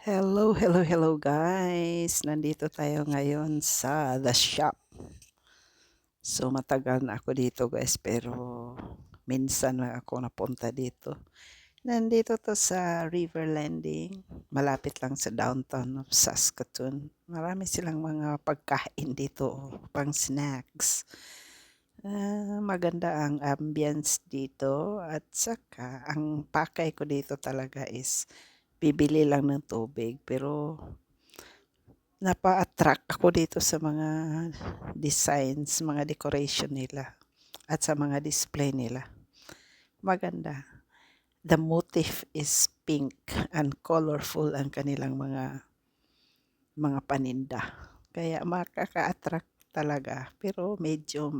Hello, hello, hello guys. Nandito tayo ngayon sa The Shop. So matagal na ako dito guys pero minsan lang ako napunta dito. Nandito to sa River Landing. Malapit lang sa downtown of Saskatoon. Marami silang mga pagkain dito, pang snacks. Maganda ang ambience dito at saka ang pakay ko dito talaga is bibili lang ng tubig pero napa-attract ako dito sa mga designs, mga decoration nila at sa mga display nila. Maganda. The motif is pink and colorful ang kanilang mga paninda. Kaya makaka-attract talaga pero medyo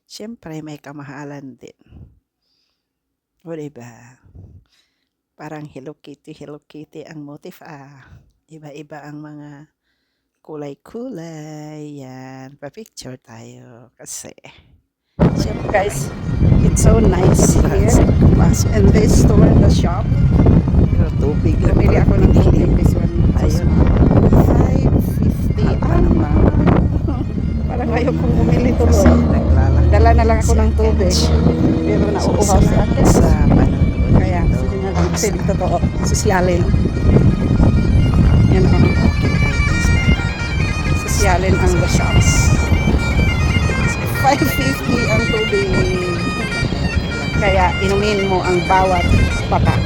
siyempre may kamahalan din. O diba? Parang Hello Kitty ang motif Iba-iba ang mga kulay-kulay. Yan, pa-picture tayo kasi. Siyempre guys, it's so nice here. And this store, the shop. Pero tubig lang Bumili pala ako ng pinili. tubig. This one. Ayun. 550. Pa naman. Parang ayaw kong bumili Kasi tuloy. naglalakad Dala na lang ako si ng tubig. Akench. Pero So, nauuhaw si salamat akin. sa panonood. Kaya, sige na lang. Kasi totoo. Sosyalin. Yan o. Sosyalin ang the shops. 550 ang tubig. Kaya, inumin mo ang bawat patak.